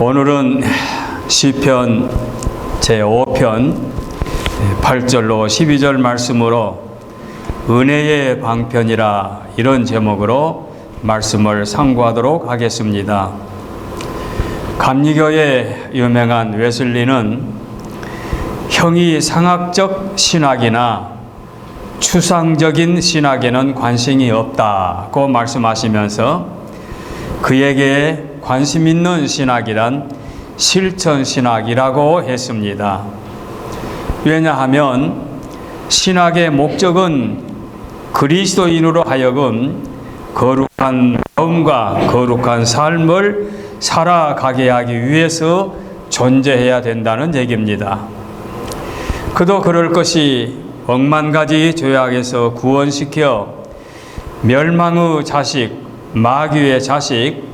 오늘은 시편 제5편 8절로 12절 말씀으로 은혜의 방편이라 이런 제목으로 말씀을 상고하도록 하겠습니다. 감리교의 유명한 웨슬리는 형이상학적 신학이나 추상적인 신학에는 관심이 없다고 말씀하시면서 그에게 관심 있는 신학이란 실천신학이라고 했습니다. 왜냐하면 신학의 목적은 그리스도인으로 하여금 거룩한 마음과 거룩한 삶을 살아가게 하기 위해서 존재해야 된다는 얘기입니다. 그도 그럴 것이 억만 가지 죄악에서 구원시켜 멸망의 자식, 마귀의 자식,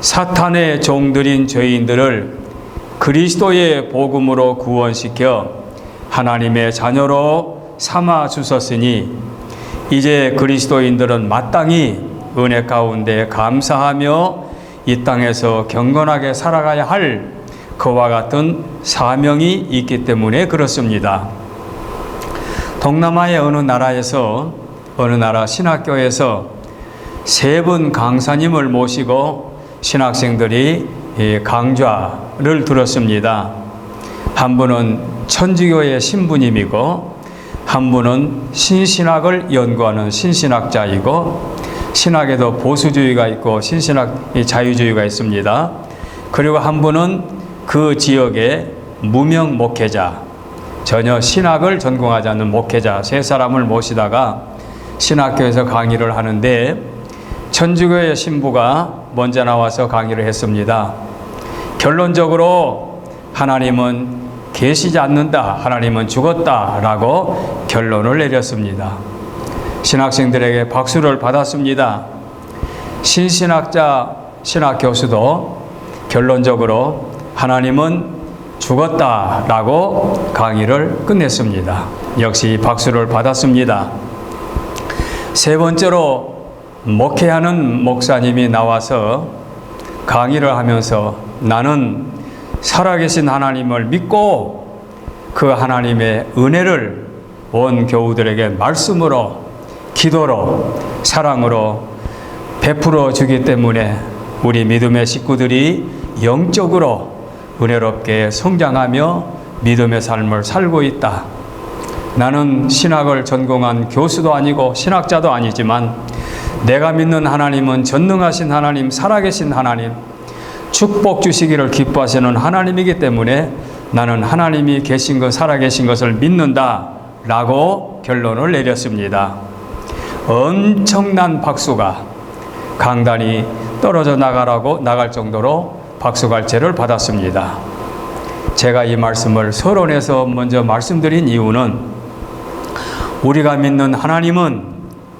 사탄의 종들인 죄인들을 그리스도의 복음으로 구원시켜 하나님의 자녀로 삼아 주셨으니 이제 그리스도인들은 마땅히 은혜 가운데 감사하며 이 땅에서 경건하게 살아가야 할 그와 같은 사명이 있기 때문에 그렇습니다. 동남아의 어느 나라에서 어느 나라 신학교에서 세 분 강사님을 모시고 신학생들이 강좌를 들었습니다. 한 분은 천주교의 신부님이고 한 분은 신신학을 연구하는 신신학자이고 신학에도 보수주의가 있고 신신학 자유주의가 있습니다. 그리고 한 분은 그 지역의 무명 목회자, 전혀 신학을 전공하지 않는 목회자 세 사람을 모시다가 신학교에서 강의를 하는데 천주교의 신부가 먼저 나와서 강의를 했습니다. 결론적으로 하나님은 계시지 않는다, 하나님은 죽었다라고 결론을 내렸습니다. 신학생들에게 박수를 받았습니다. 신신학자 신학교수도 결론적으로 하나님은 죽었다라고 강의를 끝냈습니다. 역시 박수를 받았습니다. 세 번째로 목회하는 목사님이 나와서 강의를 하면서 나는 살아계신 하나님을 믿고 그 하나님의 은혜를 온 교우들에게 말씀으로, 기도로, 사랑으로 베풀어 주기 때문에 우리 믿음의 식구들이 영적으로 은혜롭게 성장하며 믿음의 삶을 살고 있다. 나는 신학을 전공한 교수도 아니고 신학자도 아니지만 내가 믿는 하나님은 전능하신 하나님, 살아계신 하나님, 축복 주시기를 기뻐하시는 하나님이기 때문에 나는 하나님이 계신 것, 살아계신 것을 믿는다 라고 결론을 내렸습니다. 엄청난 박수가 강단이 떨어져 나갈 정도로 박수갈채를 받았습니다. 제가 이 말씀을 서론에서 먼저 말씀드린 이유는 우리가 믿는 하나님은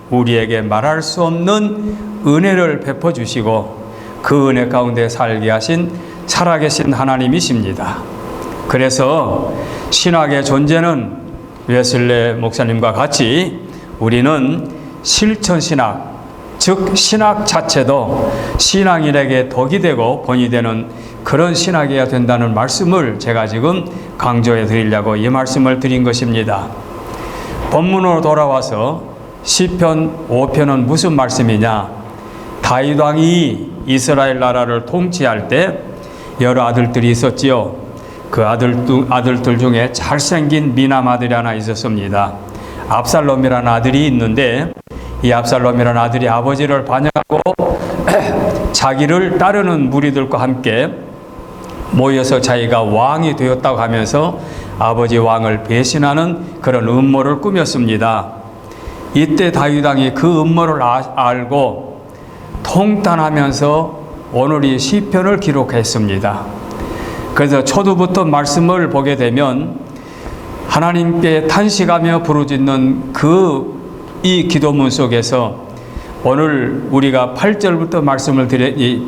우리에게 말할 수 없는 은혜를 베풀어 주시고 그 은혜 가운데 살게 하신 살아계신 하나님이십니다. 그래서 신학의 존재는 웨슬리 목사님과 같이 우리는 실천신학, 즉 신학 자체도 신앙인에게 덕이 되고 본이 되는 그런 신학이어야 된다는 말씀을 제가 지금 강조해 드리려고 이 말씀을 드린 것입니다. 본문으로 돌아와서 시편 5편은 무슨 말씀이냐? 다윗 왕이 이스라엘 나라를 통치할 때 여러 아들들이 있었지요. 그 아들들 중에 잘생긴 미남 아들이 하나 있었습니다. 압살롬이라는 아들이 있는데 이 압살롬이라는 아들이 아버지를 반역하고 자기를 따르는 무리들과 함께 모여서 자기가 왕이 되었다고 하면서 아버지 왕을 배신하는 그런 음모를 꾸몄습니다. 이때 다윗 왕이 그 음모를 알고 통탄하면서 오늘 이 시편을 기록했습니다. 그래서 초두부터 말씀을 보게 되면 하나님께 탄식하며 부르짖는 이 기도문 속에서 오늘 우리가 8절부터 말씀을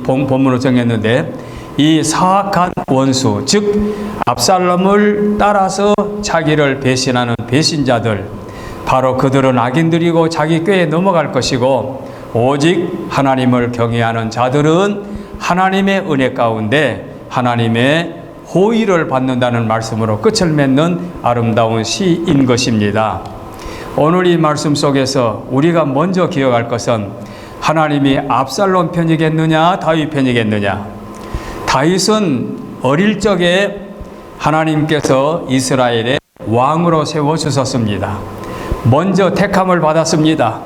본문으로 정했는데 이 사악한 원수, 즉 압살롬을 따라서 자기를 배신하는 배신자들, 바로 그들은 악인들이고 자기 꾀에 넘어갈 것이고 오직 하나님을 경외하는 자들은 하나님의 은혜 가운데 하나님의 호의를 받는다는 말씀으로 끝을 맺는 아름다운 시인 것입니다. 오늘 이 말씀 속에서 우리가 먼저 기억할 것은 하나님이 압살롬 편이겠느냐 다윗 편이겠느냐. 다윗은 어릴 적에 하나님께서 이스라엘의 왕으로 세워주셨습니다. 먼저 택함을 받았습니다.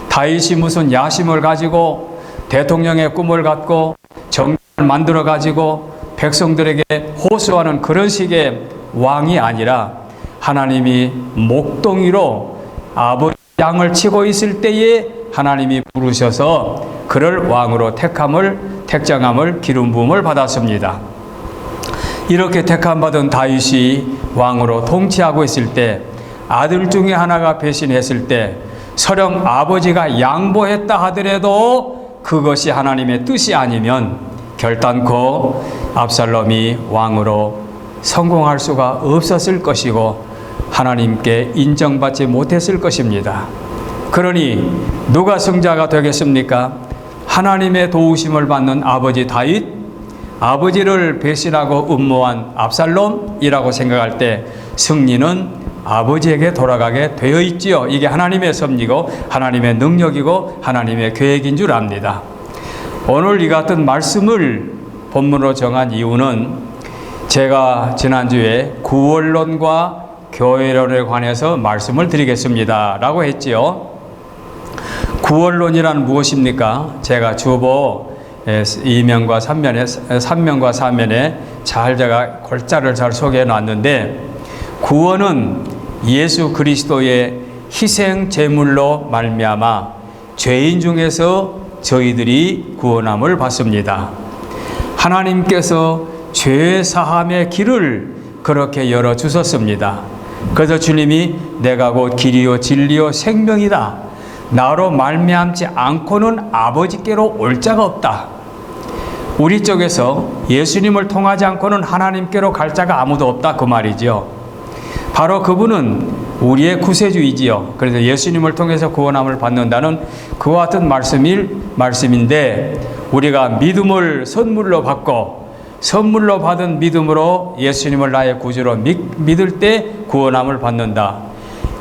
다윗이 무슨 야심을 가지고 대통령의 꿈을 갖고 정권을 만들어 가지고 백성들에게 호소하는 그런 식의 왕이 아니라 하나님이 목동이로 아버지 양을 치고 있을 때에 하나님이 부르셔서 그를 왕으로 택정함을 기름 부음을 받았습니다. 이렇게 택함 받은 다윗이 왕으로 통치하고 있을 때 아들 중에 하나가 배신했을 때 설령 아버지가 양보했다 하더라도 그것이 하나님의 뜻이 아니면 결단코 압살롬이 왕으로 성공할 수가 없었을 것이고 하나님께 인정받지 못했을 것입니다. 그러니 누가 승자가 되겠습니까? 하나님의 도우심을 받는 아버지 다윗, 아버지를 배신하고 음모한 압살롬이라고 생각할 때 승리는 아버지에게 돌아가게 되어 있지요. 이게 하나님의 섭리고 하나님의 능력이고 하나님의 계획인 줄 압니다. 오늘 이 같은 말씀을 본문으로 정한 이유는 제가 지난주에 구원론과 교회론에 관해서 말씀을 드리겠습니다 라고 했지요. 구원론이란 무엇입니까? 제가 주보 2면과 3면과 4면에 제가 골자를 잘 소개해 놨는데 구원은 예수 그리스도의 희생 제물로 말미암아 죄인 중에서 저희들이 구원함을 받습니다. 하나님께서 죄 사함의 길을 그렇게 열어 주셨습니다. 그래서 주님이 내가 곧 길이요 진리요 생명이다. 나로 말미암지 않고는 아버지께로 올 자가 없다. 우리 쪽에서 예수님을 통하지 않고는 하나님께로 갈 자가 아무도 없다 그 말이죠. 바로 그분은 우리의 구세주이지요. 그래서 예수님을 통해서 구원함을 받는다는 그와 같은 말씀인데 우리가 믿음을 선물로 받고 선물로 받은 믿음으로 예수님을 나의 구주로 믿을 때 구원함을 받는다.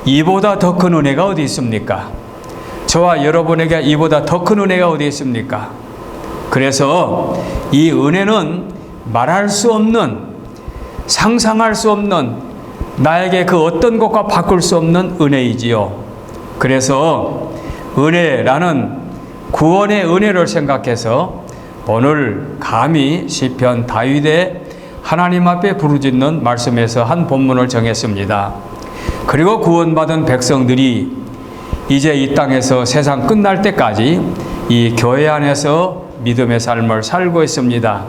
이보다 더 큰 은혜가 어디 있습니까? 저와 여러분에게 이보다 더 큰 은혜가 어디 있습니까? 그래서 이 은혜는 말할 수 없는, 상상할 수 없는, 나에게 그 어떤 것과 바꿀 수 없는 은혜이지요. 그래서 은혜라는 구원의 은혜를 생각해서 오늘 감히 시편 다윗의 하나님 앞에 부르짖는 말씀에서 한 본문을 정했습니다. 그리고 구원받은 백성들이 이제 이 땅에서 세상 끝날 때까지 이 교회 안에서 믿음의 삶을 살고 있습니다.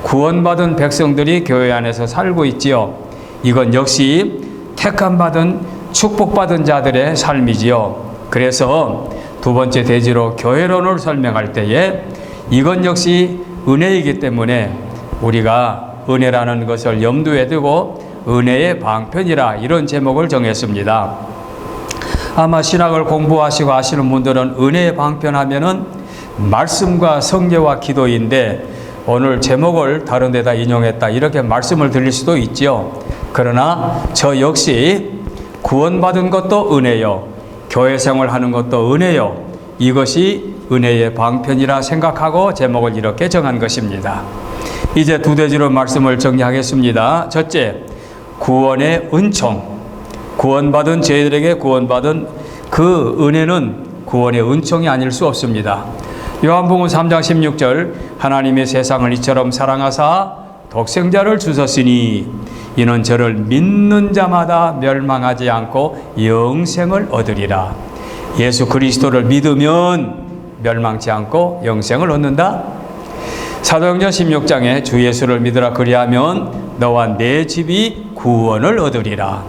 구원받은 백성들이 교회 안에서 살고 있지요. 이건 역시 택함받은 축복받은 자들의 삶이지요. 그래서 두 번째 대지로 교회론을 설명할 때에 이건 역시 은혜이기 때문에 우리가 은혜라는 것을 염두에 두고 은혜의 방편이라 이런 제목을 정했습니다. 아마 신학을 공부하시고 아시는 분들은 은혜의 방편하면은 말씀과 성례와 기도인데 오늘 제목을 다른 데다 인용했다 이렇게 말씀을 드릴 수도 있죠. 그러나 저 역시 구원받은 것도 은혜요, 교회 생활하는 것도 은혜요, 이것이 은혜의 방편이라 생각하고 제목을 이렇게 정한 것입니다. 이제 두 대지로 말씀을 정리하겠습니다. 첫째, 구원의 은총. 구원받은 저희들에게 구원받은 그 은혜는 구원의 은총이 아닐 수 없습니다. 요한복음 3장 16절 하나님의 세상을 이처럼 사랑하사 독생자를 주셨으니 이는 저를 믿는 자마다 멸망하지 않고 영생을 얻으리라. 예수 그리스도를 믿으면 멸망치 않고 영생을 얻는다. 사도행전 16장에 주 예수를 믿으라 그리하면 너와 내 집이 구원을 얻으리라.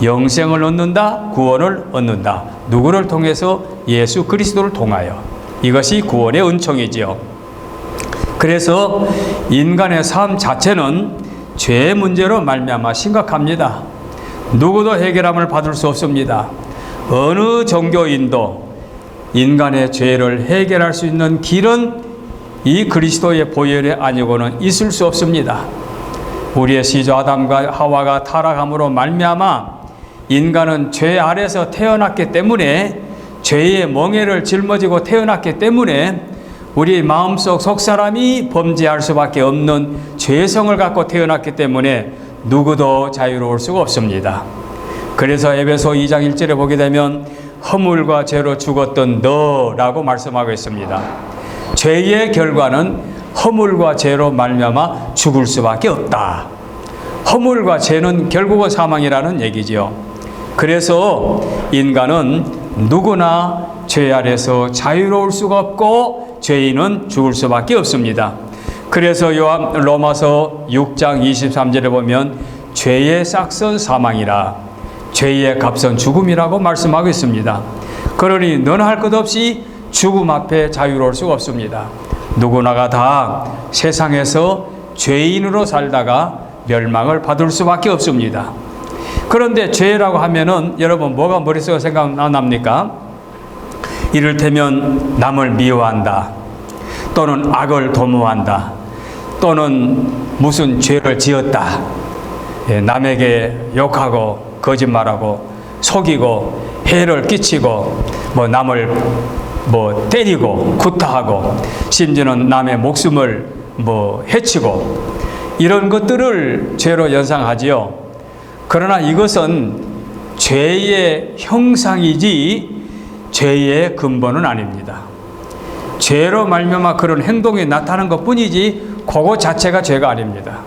영생을 얻는다, 구원을 얻는다. 누구를 통해서? 예수 그리스도를 통하여. 이것이 구원의 은총이지요. 그래서 인간의 삶 자체는 죄의 문제로 말미암아 심각합니다. 누구도 해결함을 받을 수 없습니다. 어느 종교인도 인간의 죄를 해결할 수 있는 길은 이 그리스도의 보혈이 아니고는 있을 수 없습니다. 우리의 시조 아담과 하와가 타락함으로 말미암아 인간은 죄 아래서 태어났기 때문에, 죄의 멍에를 짊어지고 태어났기 때문에 우리 마음속 속사람이 범죄할 수밖에 없는 죄성을 갖고 태어났기 때문에 누구도 자유로울 수가 없습니다. 그래서 에베소 2장 1절에 보게 되면 허물과 죄로 죽었던 너라고 말씀하고 있습니다. 죄의 결과는 허물과 죄로 말미암아 죽을 수밖에 없다. 허물과 죄는 결국은 사망이라는 얘기지요. 그래서 인간은 누구나 죄 아래서 자유로울 수가 없고 죄인은 죽을 수밖에 없습니다. 그래서 로마서 6장 23절에 보면 죄의 싹은 사망이라 죄의 값은 죽음이라고 말씀하고 있습니다. 그러니 너나 할 것 없이 죽음 앞에 자유로울 수가 없습니다. 누구나가 다 세상에서 죄인으로 살다가 멸망을 받을 수밖에 없습니다. 그런데 죄라고 하면은 여러분 뭐가 머릿속에 생각납니까? 이를테면 남을 미워한다, 또는 악을 도모한다, 또는 무슨 죄를 지었다, 남에게 욕하고 거짓말하고 속이고 해를 끼치고 남을 때리고 구타하고 심지어는 남의 목숨을 해치고 이런 것들을 죄로 연상하지요. 그러나 이것은 죄의 형상이지 죄의 근본은 아닙니다. 죄로 말미암아 그런 행동이 나타나는 것뿐이지 그거 자체가 죄가 아닙니다.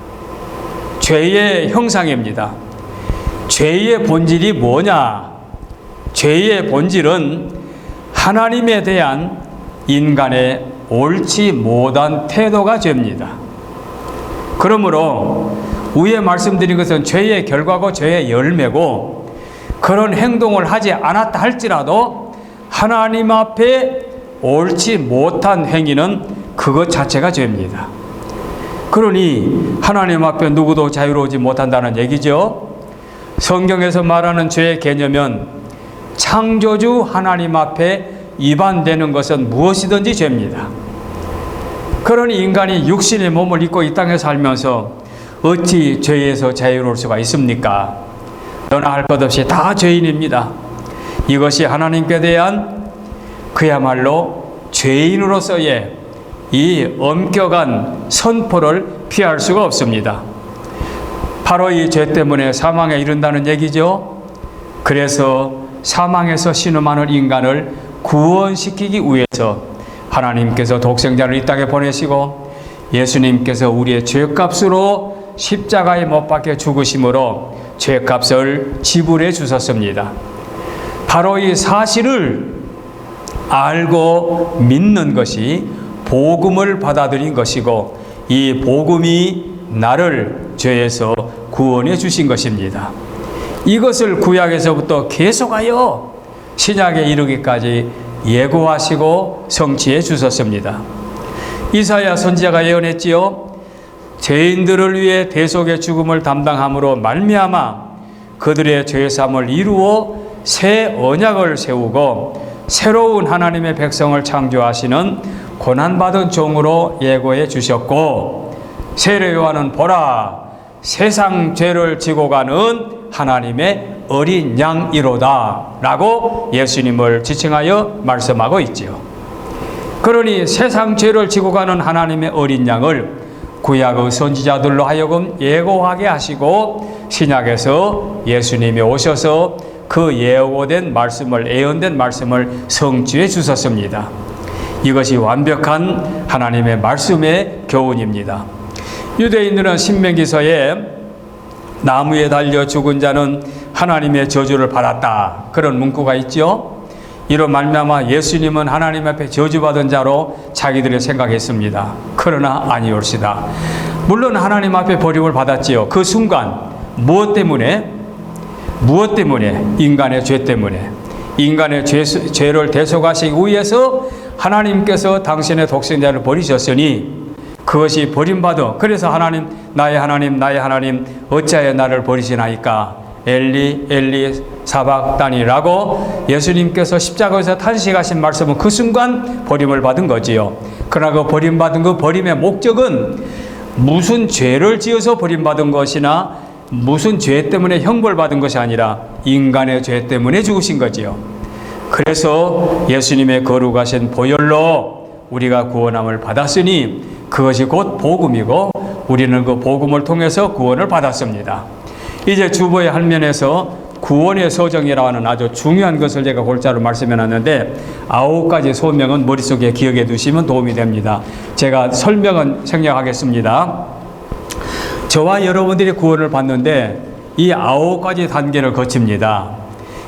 죄의 형상입니다. 죄의 본질이 뭐냐? 죄의 본질은 하나님에 대한 인간의 옳지 못한 태도가 죄입니다. 그러므로 위에 말씀드린 것은 죄의 결과고 죄의 열매고, 그런 행동을 하지 않았다 할지라도 하나님 앞에 옳지 못한 행위는 그것 자체가 죄입니다. 그러니 하나님 앞에 누구도 자유로우지 못한다는 얘기죠. 성경에서 말하는 죄의 개념은 창조주 하나님 앞에 위반되는 것은 무엇이든지 죄입니다. 그러니 인간이 육신의 몸을 입고 이 땅에 살면서 어찌 죄에서 자유로울 수가 있습니까? 너나 할 것 없이 다 죄인입니다. 이것이 하나님께 대한 그야말로 죄인으로서의 이 엄격한 선포를 피할 수가 없습니다. 바로 이 죄 때문에 사망에 이른다는 얘기죠. 그래서 사망에서 신음하는 인간을 구원시키기 위해서 하나님께서 독생자를 이 땅에 보내시고 예수님께서 우리의 죄값으로 십자가에 못 박혀 죽으심으로 죄값을 지불해 주셨습니다. 바로 이 사실을 알고 믿는 것이 복음을 받아들인 것이고, 이 복음이 나를 죄에서 구원해 주신 것입니다. 이것을 구약에서부터 계속하여 신약에 이르기까지 예고하시고 성취해 주셨습니다. 이사야 선지자가 예언했지요. 죄인들을 위해 대속의 죽음을 담당함으로 말미암아 그들의 죄사함을 이루어 새 언약을 세우고 새로운 하나님의 백성을 창조하시는 고난받은 종으로 예고해 주셨고, 세례 요한은 보라 세상 죄를 지고 가는 하나님의 어린 양이로다 라고 예수님을 지칭하여 말씀하고 있지요. 그러니 세상 죄를 지고 가는 하나님의 어린 양을 구약의 선지자들로 하여금 예고하게 하시고, 신약에서 예수님이 오셔서 그 예고된 말씀을, 예언된 말씀을 성취해 주셨습니다. 이것이 완벽한 하나님의 말씀의 교훈입니다. 유대인들은 신명기서에 나무에 달려 죽은 자는 하나님의 저주를 받았다, 그런 문구가 있죠. 이로 말미암아 예수님은 하나님 앞에 저주받은 자로 자기들이 생각했습니다. 그러나 아니올시다. 물론 하나님 앞에 버림을 받았지요. 그 순간 무엇 때문에? 인간의 죄 때문에. 인간의 죄를 대속하시기 위해서 하나님께서 당신의 독생자를 버리셨으니 그것이 버림받아. 그래서 하나님 나의 하나님 어찌하여 나를 버리시나이까, 엘리 엘리 사박단이라고 예수님께서 십자가에서 탄식하신 말씀은 그 순간 버림을 받은 거지요. 그러나 그 버림받은 그 버림의 목적은 무슨 죄를 지어서 버림받은 것이나 무슨 죄 때문에 형벌받은 것이 아니라 인간의 죄 때문에 죽으신 거지요. 그래서 예수님의 거룩하신 보혈로 우리가 구원함을 받았으니 그것이 곧 복음이고 우리는 그 복음을 통해서 구원을 받았습니다. 이제 주보의 한 면에서 구원의 소정이라고 하는 아주 중요한 것을 제가 골자로 말씀해 놨는데 9가지 소명은 머릿속에 기억해 두시면 도움이 됩니다. 제가 설명은 생략하겠습니다. 저와 여러분들이 구원을 받는데 이 9가지 단계를 거칩니다.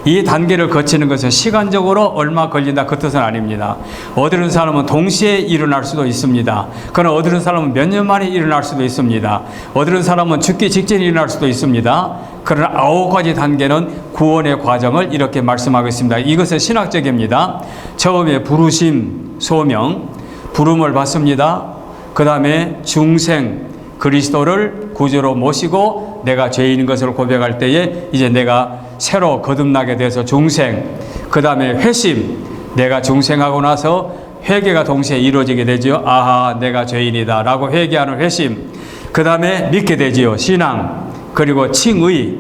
이 단계를 거치는 것은 시간적으로 얼마 걸린다 그 뜻은 아닙니다. 어떤 사람은 동시에 일어날 수도 있습니다. 그러나 어떤 사람은 몇 년 만에 일어날 수도 있습니다. 어떤 사람은 죽기 직전에 일어날 수도 있습니다. 그러나 9가지 단계는 구원의 과정을 이렇게 말씀하고 있습니다. 이것은 신학적입니다. 처음에 부르심, 소명, 부름을 받습니다. 그 다음에 중생, 그리스도를 구주로 모시고 내가 죄인인 것을 고백할 때에 이제 내가 새로 거듭나게 돼서 중생, 그 다음에 회심, 내가 중생하고 나서 회개가 동시에 이루어지게 되죠. 아하, 내가 죄인이다 라고 회개하는 회심, 그 다음에 믿게 되지요. 신앙, 그리고 칭의.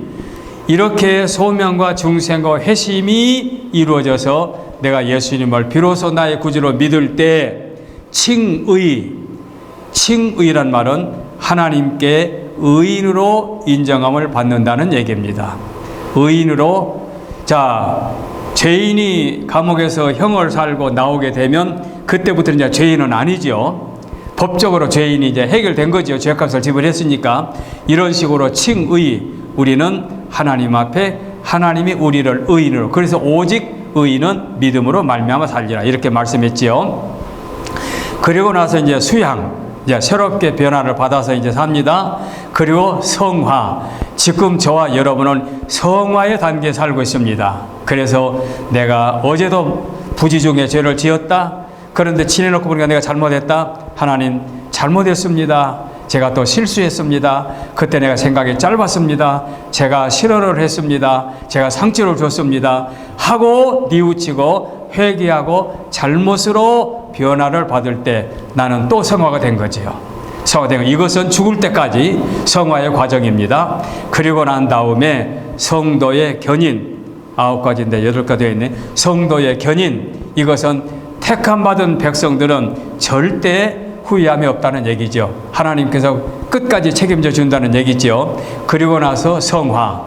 이렇게 소명과 중생과 회심이 이루어져서 내가 예수님을 비로소 나의 구주로 믿을 때 칭의, 칭의란 말은 하나님께 의인으로 인정함을 받는다는 얘기입니다. 의인으로, 자, 죄인이 감옥에서 형을 살고 나오게 되면 그때부터 이제 죄인은 아니죠. 법적으로 죄인이 이제 해결된 거죠. 죄값을 지불했으니까. 이런 식으로 칭의, 우리는 하나님 앞에 하나님이 우리를 의인으로, 그래서 오직 의인은 믿음으로 말미암아 살리라 이렇게 말씀했지요. 그리고 나서 이제 수양, 이제 새롭게 변화를 받아서 이제 삽니다. 그리고 성화, 지금 저와 여러분은 성화의 단계에 살고 있습니다. 그래서 내가 어제도 부지 중에 죄를 지었다. 그런데 지내놓고 보니까 내가 잘못했다. 하나님 잘못했습니다. 제가 또 실수했습니다. 그때 내가 생각이 짧았습니다. 제가 실언을 했습니다. 제가 상처를 줬습니다. 하고 뉘우치고 회개하고 잘못으로 변화를 받을 때 나는 또 성화가 된 거지요. 성화된 거. 이것은 죽을 때까지 성화의 과정입니다. 그리고 난 다음에 성도의 견인, 9가지인데 8가지 되어 있네. 성도의 견인, 이것은 택함 받은 백성들은 절대 후회함이 없다는 얘기죠. 하나님께서 끝까지 책임져 준다는 얘기죠. 그리고 나서 성화,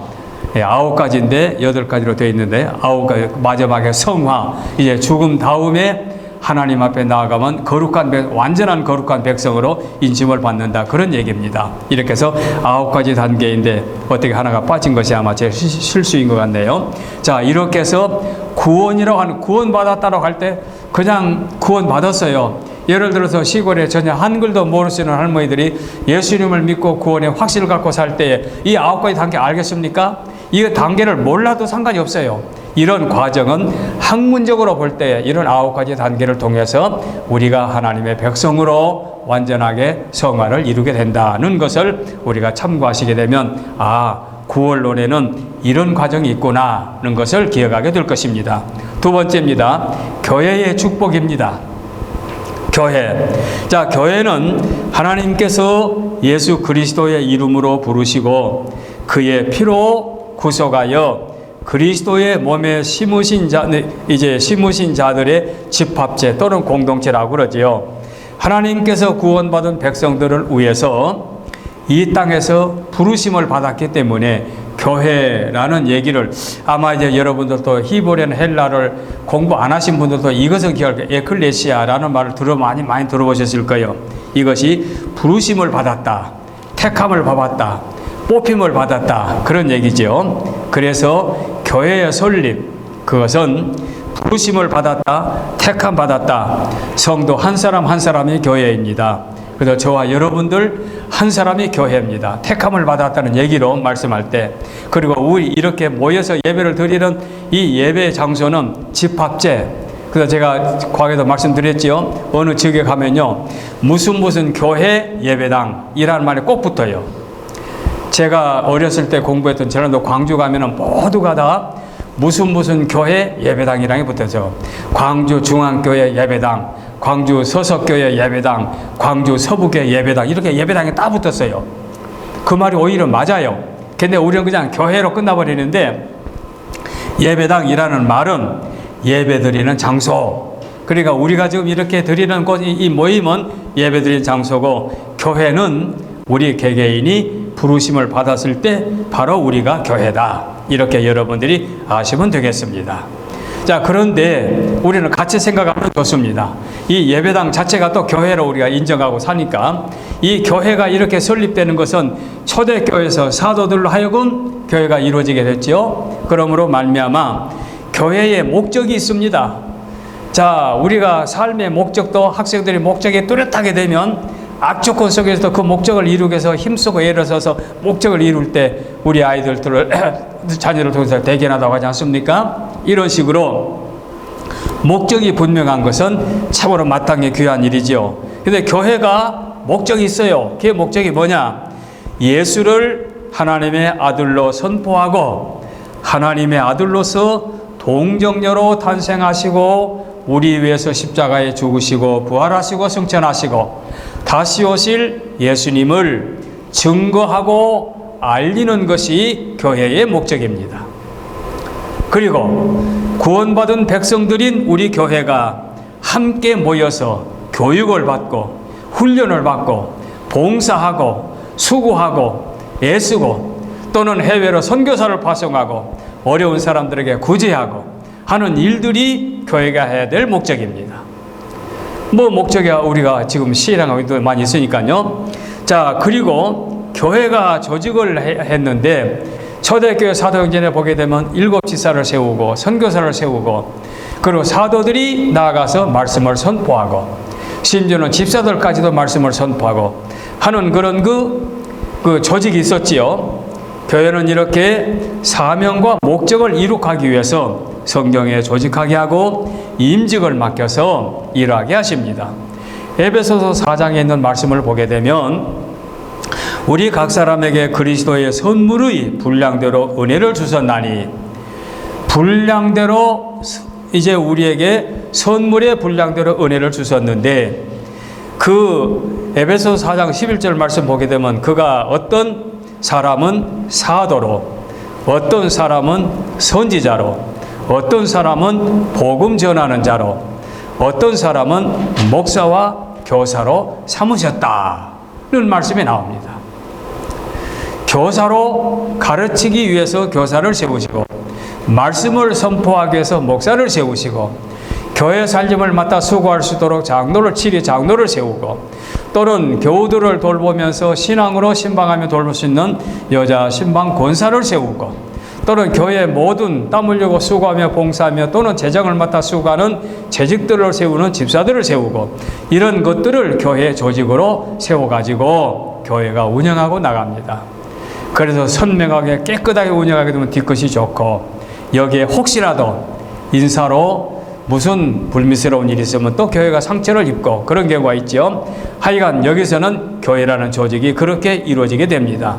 9가지인데 8가지로 되어 있는데 9가지 마지막에 성화, 이제 죽음 다음에 하나님 앞에 나아가면 거룩한 완전한 거룩한 백성으로 인심을 받는다, 그런 얘기입니다. 이렇게 해서 9가지 단계인데 어떻게 하나가 빠진 것이 아마 제 실수인 것 같네요. 자, 이렇게 해서 구원이라고 하는, 구원받았다라고 할 때 그냥 구원받았어요. 예를 들어서 시골에 전혀 한글도 모르시는 할머니들이 예수님을 믿고 구원의 확신을 갖고 살 때에 이 9가지 단계 알겠습니까? 이 단계를 몰라도 상관이 없어요. 이런 과정은 학문적으로 볼 때 이런 9가지 단계를 통해서 우리가 하나님의 백성으로 완전하게 성화를 이루게 된다는 것을 우리가 참고하시게 되면, 아, 구원론에는 이런 과정이 있구나 하는 것을 기억하게 될 것입니다. 두 번째입니다. 교회의 축복입니다. 교회. 자, 교회는 하나님께서 예수 그리스도의 이름으로 부르시고 그의 피로 구속하여 그리스도의 몸에 심으신 자들의 집합체 또는 공동체라고 그러지요. 하나님께서 구원받은 백성들을 위해서 이 땅에서 부르심을 받았기 때문에 교회라는 얘기를, 아마 이제 여러분들도 히브리어나 헬라를 공부 안 하신 분들도 이것은 기억할 거예요. 에클레시아라는 말을 많이 들어보셨을 거예요. 이것이 부르심을 받았다, 택함을 받았다, 뽑힘을 받았다, 그런 얘기죠. 그래서 교회의 설립, 그것은 부르심을 받았다, 택함 받았다, 성도 한 사람 한 사람이 교회입니다. 그래서 저와 여러분들 한 사람이 교회입니다. 택함을 받았다는 얘기로 말씀할 때, 그리고 우리 이렇게 모여서 예배를 드리는 이 예배 장소는 집합제. 그래서 제가 과거에도 말씀드렸지요. 어느 지역에 가면요, 무슨 교회 예배당이라는 말이 꼭 붙어요. 제가 어렸을 때 공부했던 전라도 광주 가면은 모두가 다 무슨 교회 예배당이랑이 붙어서 광주 중앙교회 예배당, 광주 서석교회 예배당, 광주 서북교회 예배당, 이렇게 예배당에 딱 붙었어요. 그 말이 오히려 맞아요. 근데 우리는 그냥 교회로 끝나버리는데, 예배당이라는 말은 예배 드리는 장소. 그러니까 우리가 지금 이렇게 드리는 곳, 이 모임은 예배 드리는 장소고, 교회는 우리 개개인이 부르심을 받았을 때 바로 우리가 교회다. 이렇게 여러분들이 아시면 되겠습니다. 자, 그런데 우리는 같이 생각하면 좋습니다. 이 예배당 자체가 또 교회로 우리가 인정하고 사니까, 이 교회가 이렇게 설립되는 것은 초대교회에서 사도들로 하여금 교회가 이루어지게 됐죠. 그러므로 말미암아 교회의 목적이 있습니다. 자, 우리가 삶의 목적도 학생들이 목적에 뚜렷하게 되면 악조건 속에서도 그 목적을 이루기 위해서 힘쓰고 애를 써서 목적을 이룰 때 우리 아이들을 자녀를 통해서 대견하다고 하지 않습니까? 이런 식으로 목적이 분명한 것은 참으로 마땅히 귀한 일이지요. 근데 교회가 목적이 있어요. 그 목적이 뭐냐? 예수를 하나님의 아들로 선포하고 하나님의 아들로서 동정녀로 탄생하시고 우리 위해서 십자가에 죽으시고 부활하시고 승천하시고 다시 오실 예수님을 증거하고 알리는 것이 교회의 목적입니다. 그리고 구원받은 백성들인 우리 교회가 함께 모여서 교육을 받고 훈련을 받고 봉사하고 수고하고 애쓰고 또는 해외로 선교사를 파송하고 어려운 사람들에게 구제하고 하는 일들이 교회가 해야 될 목적입니다. 뭐 목적이 우리가 지금 시행하고 많이 있으니까요. 자, 그리고 교회가 조직을 했는데 초대교회 사도행전에 보게 되면 7 지사를 세우고 선교사를 세우고 그리고 사도들이 나아가서 말씀을 선포하고 심지어는 집사들까지도 말씀을 선포하고 하는 그런 그 조직이 있었지요. 교회는 이렇게 사명과 목적을 이룩하기 위해서 성경에 조직하게 하고 임직을 맡겨서 일하게 하십니다. 에베소서 4장에 있는 말씀을 보게 되면 우리 각 사람에게 그리스도의 선물의 분량대로 은혜를 주셨나니, 분량대로 이제 우리에게 선물의 분량대로 은혜를 주셨는데, 그 에베소서 4장 11절 말씀 보게 되면 그가 어떤 사람은 사도로, 어떤 사람은 선지자로, 어떤 사람은 복음 전하는 자로, 어떤 사람은 목사와 교사로 삼으셨다는 말씀이 나옵니다. 교사로 가르치기 위해서 교사를 세우시고, 말씀을 선포하기 위해서 목사를 세우시고, 교회 살림을 맡아 수고할 수 있도록 장로를 세우고, 또는 교우들을 돌보면서 신앙으로 신방하며 돌볼 수 있는 여자 신방 권사를 세우고, 또는 교회 모든 땀 흘리고 수고하며 봉사하며 또는 재정을 맡아 수고하는 재직들을 세우는 집사들을 세우고, 이런 것들을 교회 조직으로 세워가지고 교회가 운영하고 나갑니다. 그래서 선명하게 깨끗하게 운영하게 되면 뒤끝이 좋고, 여기에 혹시라도 인사로 무슨 불미스러운 일이 있으면 또 교회가 상처를 입고 그런 경우가 있죠. 하여간 여기서는 교회라는 조직이 그렇게 이루어지게 됩니다.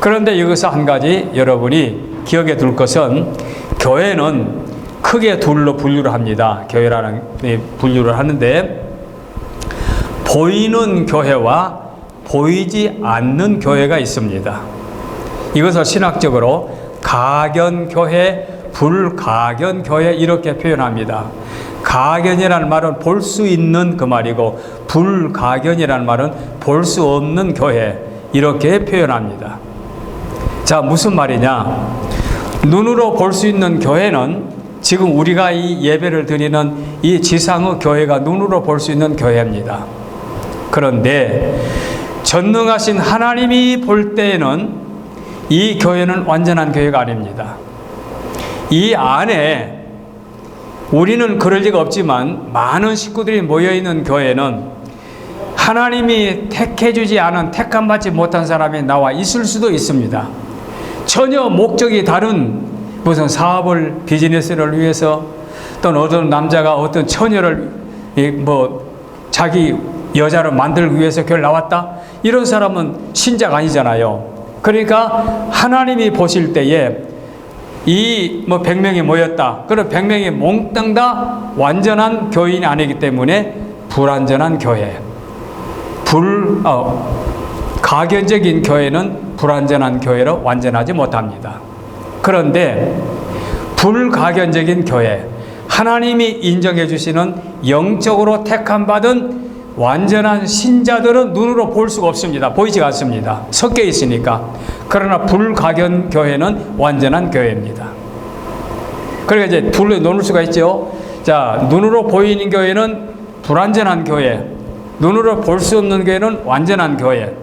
그런데 여기서 한 가지 여러분이 기억에 둘 것은, 교회는 크게 둘로 분류를 합니다. 교회라는 분류를 하는데, 보이는 교회와 보이지 않는 교회가 있습니다. 이것을 신학적으로 가견교회, 불가견교회 이렇게 표현합니다. 가견이라는 말은 볼 수 있는 그 말이고, 불가견이라는 말은 볼 수 없는 교회 이렇게 표현합니다. 자, 무슨 말이냐? 눈으로 볼 수 있는 교회는 지금 우리가 이 예배를 드리는 이 지상의 교회가 눈으로 볼 수 있는 교회입니다. 그런데 전능하신 하나님이 볼 때에는 이 교회는 완전한 교회가 아닙니다. 이 안에 우리는 그럴 리가 없지만 많은 식구들이 모여있는 교회는 하나님이 택해주지 않은, 택함받지 못한 사람이 나와 있을 수도 있습니다. 전혀 목적이 다른 무슨 사업을, 비즈니스를 위해서, 또는 어떤 남자가 어떤 처녀를 자기 여자를 만들기 위해서 교회를 나왔다, 이런 사람은 신자가 아니잖아요. 그러니까 하나님이 보실 때에 이 100명이 모였다, 그럼 100명이 몽땅 다 완전한 교인이 아니기 때문에 불완전한 교회, 가견적인 교회는 불완전한 교회로 완전하지 못합니다. 그런데 불가견적인 교회, 하나님이 인정해 주시는 영적으로 택함받은 완전한 신자들은 눈으로 볼 수가 없습니다. 보이지 않습니다. 섞여 있으니까. 그러나 불가견 교회는 완전한 교회입니다. 그러니까 이제 둘로 나눌 수가 있죠. 자, 눈으로 보이는 교회는 불완전한 교회, 눈으로 볼 수 없는 교회는 완전한 교회.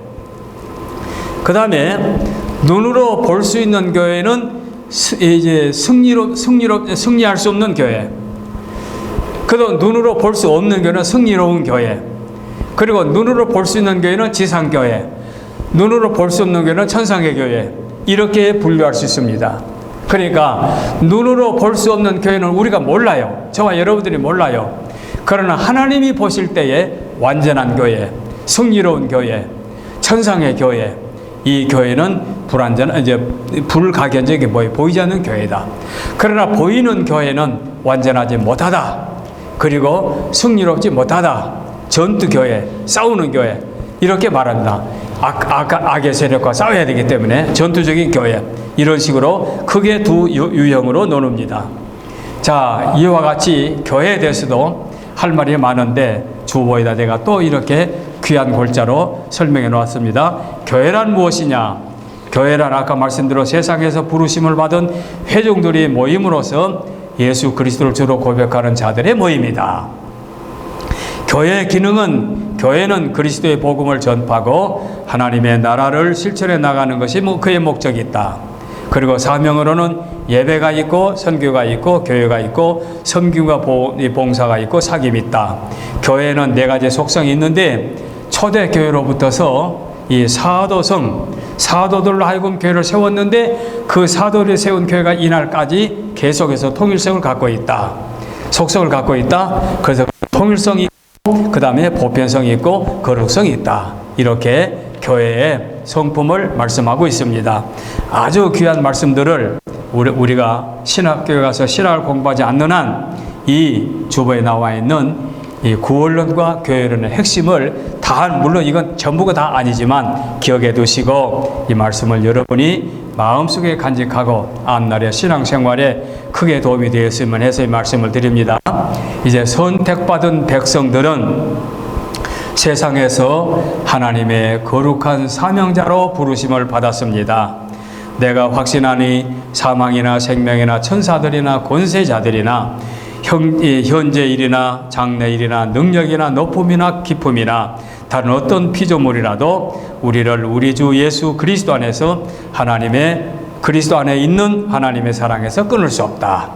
그 다음에 눈으로 볼 수 있는 교회는 이제 승리할 수 없는 교회. 그도 눈으로 볼 수 없는 교회는 승리로운 교회. 그리고 눈으로 볼 수 있는 교회는 지상교회, 눈으로 볼 수 없는 교회는 천상의 교회. 이렇게 분류할 수 있습니다. 그러니까 눈으로 볼 수 없는 교회는 우리가 몰라요. 저와 여러분들이 몰라요. 그러나 하나님이 보실 때에 완전한 교회, 승리로운 교회, 천상의 교회, 이 교회는 불가견적인 보이지 않는 교회다. 그러나 보이는 교회는 완전하지 못하다. 그리고 승리롭지 못하다. 전투교회, 싸우는 교회, 이렇게 말합니다. 악의 세력과 싸워야 되기 때문에 전투적인 교회, 이런 식으로 크게 두 유형으로 나눕니다. 자, 이와 같이 교회에 대해서도 할 말이 많은데 주보에다 내가 또 이렇게 귀한 골자로 설명해 놓았습니다. 교회란 무엇이냐? 교회란 아까 말씀대로 세상에서 부르심을 받은 회중들이 모임으로써 예수 그리스도를 주로 고백하는 자들의 모임이다. 교회의 기능은, 교회는 그리스도의 복음을 전파하고 하나님의 나라를 실천해 나가는 것이 그의 목적이 있다. 그리고 사명으로는 예배가 있고 선교가 있고 교회가 있고 섬김과 봉사가 있고 사귐이 있다. 교회는 네 가지 속성이 있는데 초대 교회로부터서 이 사도들로 하여금 교회를 세웠는데 그 사도들이 세운 교회가 이날까지 계속해서 통일성을 갖고 있다. 속성을 갖고 있다. 그래서 통일성이 있고 그 다음에 보편성이 있고 거룩성이 있다. 이렇게 교회의 성품을 말씀하고 있습니다. 아주 귀한 말씀들을 우리가 신학교에 가서 신학을 공부하지 않는 한 이 주보에 나와 있는 이 구원론과 교회론의 핵심을 다, 물론 이건 전부가 다 아니지만 기억해 두시고 이 말씀을 여러분이 마음속에 간직하고 앞날의 신앙생활에 크게 도움이 되었으면 해서 이 말씀을 드립니다. 이제 선택받은 백성들은 세상에서 하나님의 거룩한 사명자로 부르심을 받았습니다. 내가 확신하니 사망이나 생명이나 천사들이나 권세자들이나 현재 일이나 장래 일이나 능력이나 높음이나 기쁨이나 다른 어떤 피조물이라도 우리를 우리 주 예수 그리스도 안에서 그리스도 안에 있는 하나님의 사랑에서 끊을 수 없다.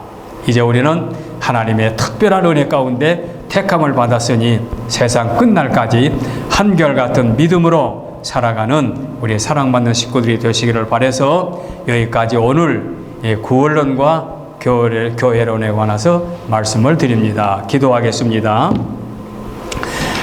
이제 우리는 하나님의 특별한 은혜 가운데 택함을 받았으니 세상 끝날까지 한결같은 믿음으로 살아가는 우리 사랑받는 식구들이 되시기를 바라서 여기까지 오늘 구원론과 교회론에 관해서 말씀을 드립니다. 기도하겠습니다.